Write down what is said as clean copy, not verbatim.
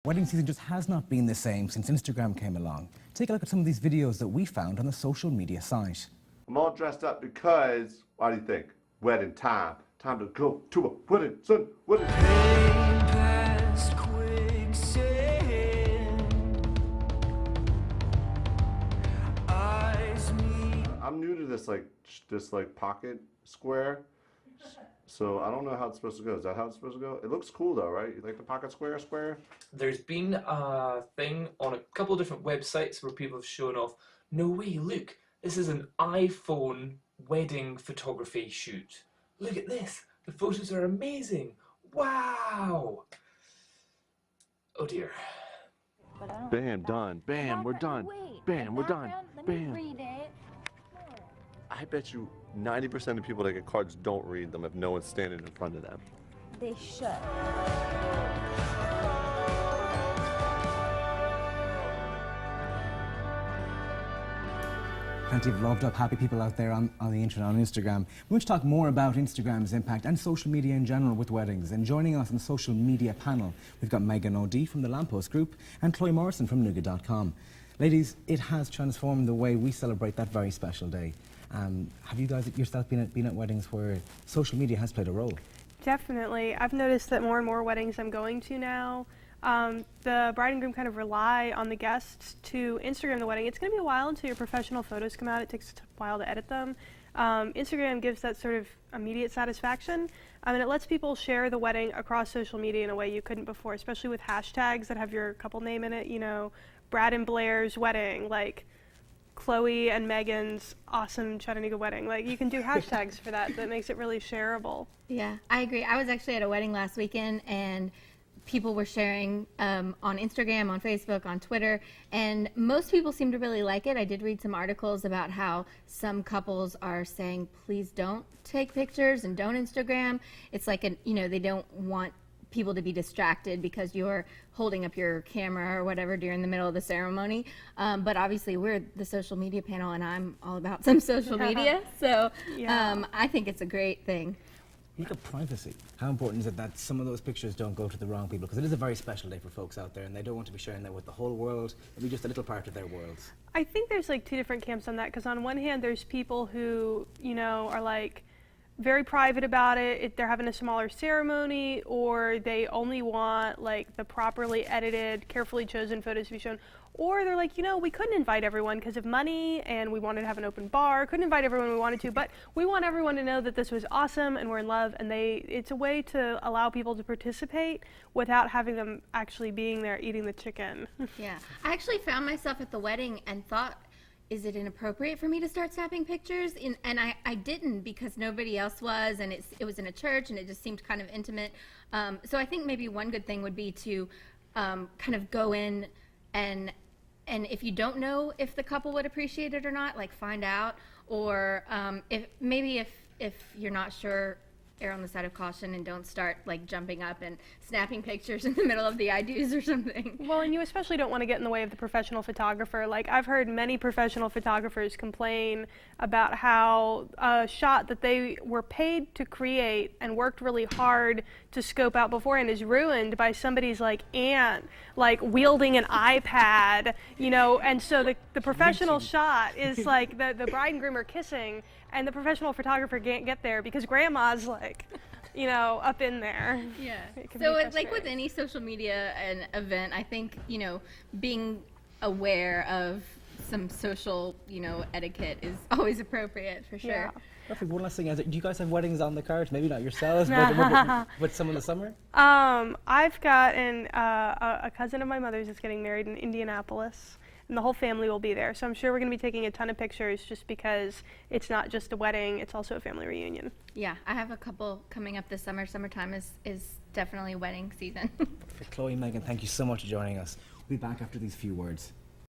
Wedding season just has not been the same since Instagram came along. Take a look at some of these videos that we found on the social media site. I'm all dressed up because, why do you think? Wedding time. Time to go to a wedding, son. Wedding. I'm new to this pocket square. So I don't know how it's supposed to go. Is that how it's supposed to go? It looks cool though, right? You like the pocket square? There's been a thing on a couple of different websites where people have shown off, no way, look, this is an iPhone wedding photography shoot. Look at this, the photos are amazing. Wow. Oh dear. Bam, done. Bam, we're done. Bam, we're done. Bam. Read it. I bet you 90% of people that get cards don't read them if no one's standing in front of them. They should. Plenty of loved up, happy people out there on the internet, on Instagram. We're going to talk more about Instagram's impact and social media in general with weddings. And joining us on the social media panel, we've got Megan O'Dea from the Lamppost Group and Chloe Morrison from Nougat.com. Ladies, it has transformed the way we celebrate that very special day. Have you guys yourself been at weddings where social media has played a role? Definitely. I've noticed that more and more weddings I'm going to now, the bride and groom kind of rely on the guests to Instagram the wedding. It's going to be a while until your professional photos come out. It takes a while to edit them. Instagram gives that sort of immediate satisfaction, and it lets people share the wedding across social media in a way you couldn't before, especially with hashtags that have your couple name in it. You know, Brad and Blair's wedding, like Chloe and Megan's awesome Chattanooga wedding. Like, you can do hashtags for that makes it really shareable. Yeah, I agree. I was actually at a wedding last weekend, and people were sharing on Instagram, on Facebook, on Twitter, and most people seem to really like it. I did read some articles about how some couples are saying, please don't take pictures and don't Instagram. It's like, they don't want people to be distracted because you're holding up your camera or whatever during the middle of the ceremony. But obviously we're the social media panel, and I'm all about some social media. So I think it's a great thing. Look at privacy. How important is it that some of those pictures don't go to the wrong people? Because it is a very special day for folks out there, and they don't want to be sharing that with the whole world. It'll be just a little part of their worlds. I think there's like two different camps on that, because on one hand there's people who, are like very private about it. They're having a smaller ceremony, or they only want like the properly edited, carefully chosen photos to be shown. Or they're like, we couldn't invite everyone because of money, and we wanted to have an open bar. Couldn't invite everyone we wanted to, but we want everyone to know that this was awesome and we're in love. And it's a way to allow people to participate without having them actually being there eating the chicken. Yeah, I actually found myself at the wedding and thought, is it inappropriate for me to start snapping pictures? And I didn't, because nobody else was, and it was in a church, and it just seemed kind of intimate. So I think maybe one good thing would be to kind of go in and if you don't know if the couple would appreciate it or not, like find out, or if you're not sure, err on the side of caution and don't start like jumping up and snapping pictures in the middle of the I-dos or something. Well, and you especially don't want to get in the way of the professional photographer. Like, I've heard many professional photographers complain about how a shot that they were paid to create and worked really hard to scope out beforehand is ruined by somebody's like aunt, like wielding an iPad, and so the professional shot is like the bride and groom are kissing, and the professional photographer can't get there because grandma's like, up in there. Yeah. So it's like with any social media and event, I think, being aware of some social, etiquette is always appropriate for sure. Yeah. Perfect. One last thing, do you guys have weddings on the cards? Maybe not yourselves, but with some in the summer? I've got a cousin of my mother's that's getting married in Indianapolis, and the whole family will be there. So I'm sure we're going to be taking a ton of pictures, just because it's not just a wedding, it's also a family reunion. Yeah, I have a couple coming up this summer. Summertime is definitely wedding season. For Chloe, Megan, thank you so much for joining us. We'll be back after these few words.